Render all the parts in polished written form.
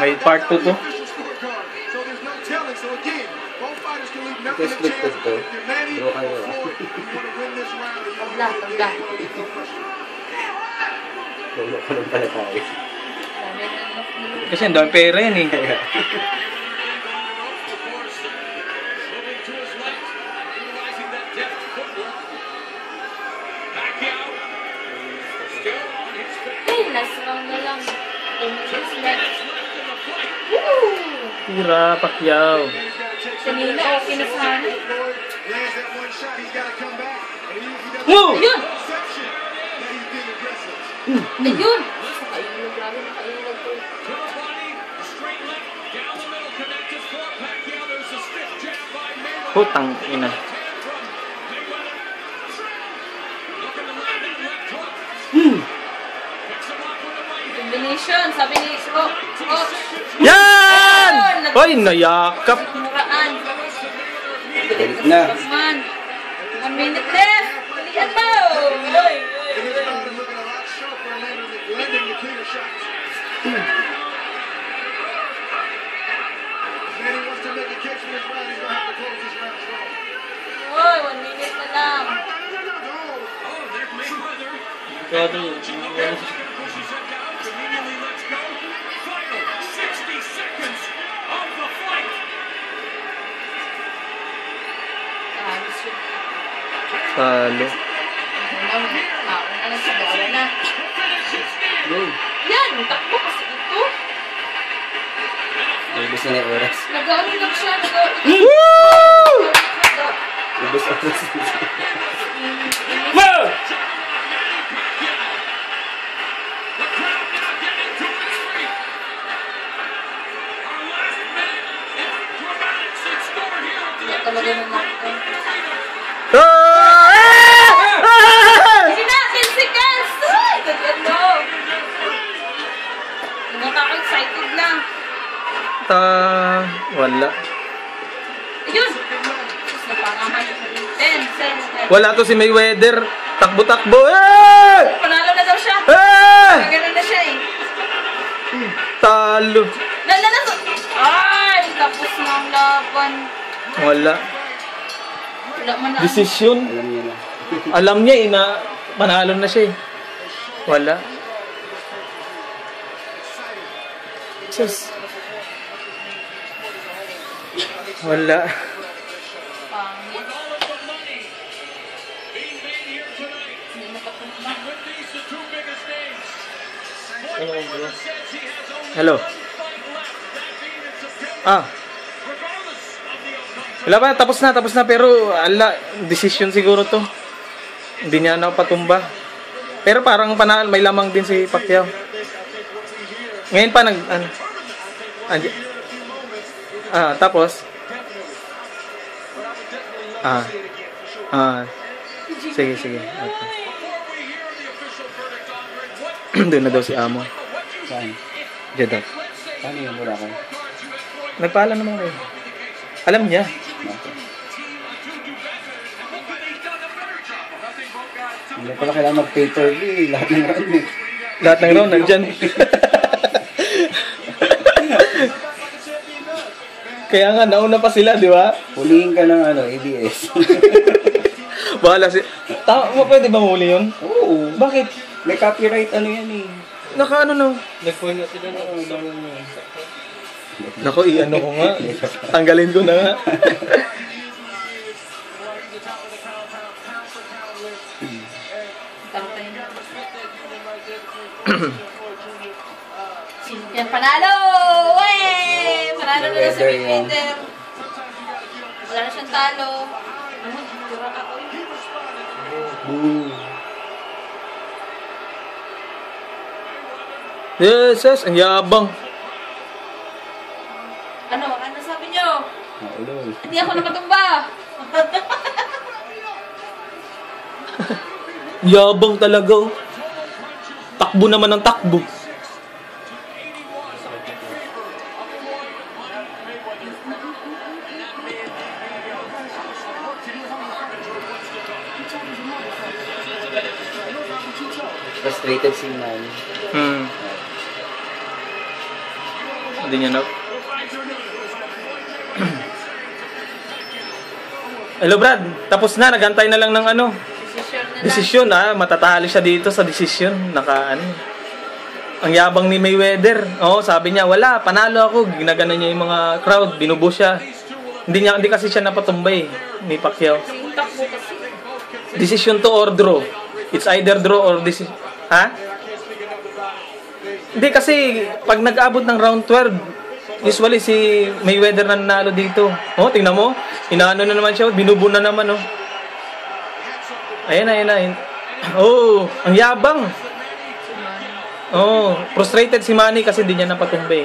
May part 2 to. Ito scripted to. Draw kayo Tabla. Lolo ko lang pala tayo. Kasi ang dami pera yan eh. Last round na lang. 10 minutes left. Woo! Tira, Pacquiao. Kanina, okay na sana. Move! Ayun! Ayun! Ayun, grabe nakailag ko. Putang ina. Combination, sabi ni Coach. Yan! Hoy, nayakap. Muraan. Balik na. Man. 1 minute left. Balikan mo. Oy. Oy, 1 minute na lang. Talo. Una lang sa gawa na. Go. Yan, takbo kasi ito. Ubus na yung oras. Nag-ano lang siya. Woo! Ubus oras. Move! Talaga naman. Sige na, 10 seconds! Ay, gagano. Nakaka-excited na. Wala. Ayun! Sus, napangahan. 10. Wala to si Mayweather. Takbo-takbo. Eh! Panalo na daw siya. Eh! Gagano na siya eh. Talo. Lala to. Ay, tapos na ang laban. Wala. Wala man na. Desisyon. Alam niya na. Alam niya eh na manalo na siya eh. Wala. Sus. Wala. Pangit. Hindi nakatumba. Hello. Wala pa, tapos na, pero ala, decision siguro to. Hindi niya na patumba. Pero parang panalo, may lamang din si Pacquiao. Ngayon pa tapos sige. Okay. Doon na daw si Amo. Saan? Diyan daw. Paano yung mura ko? Nagpaalam naman kayo. Alam niya. Hindi pala kailangan mag-pay per view. Lahat ng round eh. Lahat ng round nandyan. Kaya nga, nauna pa sila, di ba? Huliin ka ng ABS. Bahala si... Pwede ba muli yun? Oo. Bakit? May copyright yan eh. Naka no? Nag-point na sila na Nako, i-ano ko nga. Tanggalin ko na nga. Yan, panalo! Wey! Panalo na sa Mayweather. Wala na siyang talo. Ano? Tura ako. Yes, ang yabang. Ano sabi niyo? Ulol. Hindi ako nakatumba. Yabang talaga. Oh. Takbo naman ng takbo. Frustrated si Manny. Hindi niya na... Hello Brad, tapos na, nagantay na lang ng ano. Desisyon na lang. Desisyon, matatalo siya dito sa desisyon. Ang yabang ni Mayweather. Sabi niya, wala, panalo ako. Ginagano niya yung mga crowd, binubo siya. Hindi kasi siya napatumbay ni Pacquiao. Yung takbo kasi. Decision to or draw. It's either draw or decision. Ha? Hindi kasi, pag nag-abot ng round 12, usually si Mayweather na nanalo dito. Tingnan mo. Inaano na naman siya, binubo na naman, Ayan na. Ang yabang. Frustrated si Manny kasi hindi niya napatumbay.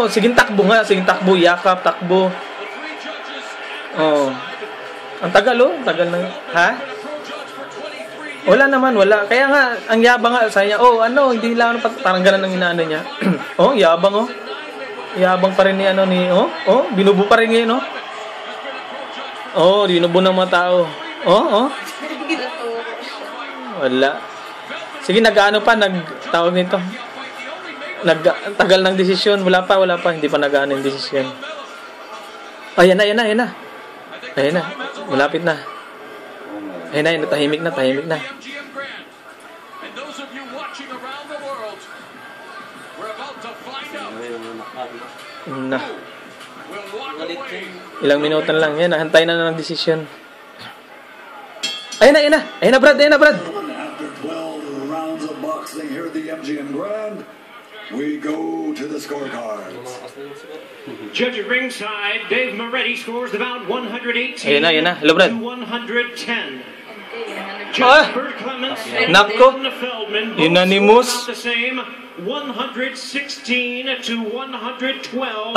Siging takbo nga, yakap, takbo. Ang tagal, tagal na. Ha? Wala naman, wala. Kaya nga, ang yabang nga, sabi niya, hindi lang, parang ganun ang inaano niya. Yabang, Yabang pa rin ni binubo pa rin ngayon, binubo ng mga tao. Wala. Sige, nagtawag nito. Tagal ng desisyon. Wala pa. Hindi pa nag-ano yung desisyon. Ayan na. Malapit na. Ayan na, tahimik na. Ilang minuto na lang. Yan, hantay na ng desisyon. Ayan na, Brad. After 12 rounds of boxing here at the MGM Grand, we go to the scorecards. Judge at ringside, Dave Moretti scores about 118 Ayan na. Hello, Brad. to 110. Ah! Judge Bert Clements Nako. and Feldman both Unanimous. scored about the same, 116 to 112.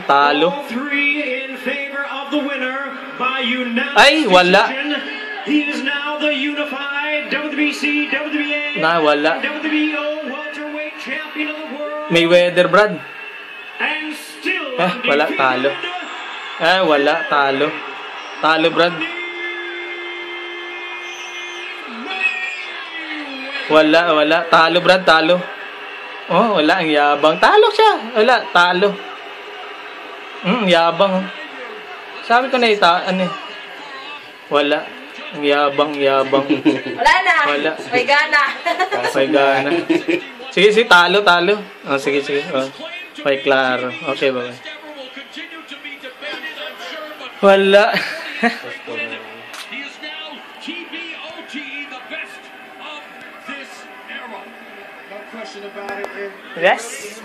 Talo. All three in favor of the winner by unanimous Ay, wala. decision. He is now the unified WBC, WBA, Wala. WBO welterweight champion of the world. Mayweather, Brad. And still Wala, talo. Wala, talo. Talo, Brad. Wala. Talo, Brad, talo. Wala, ang yabang. Talo siya. Wala, talo. Yabang. Sabi ko na wala. Ang yabang. Wala na. Wala. May gana. May gana. Sige, talo. Sige. May klaro. Okay, bye. Wala. He is now TBOT, the best of this era. No question about it. Yes.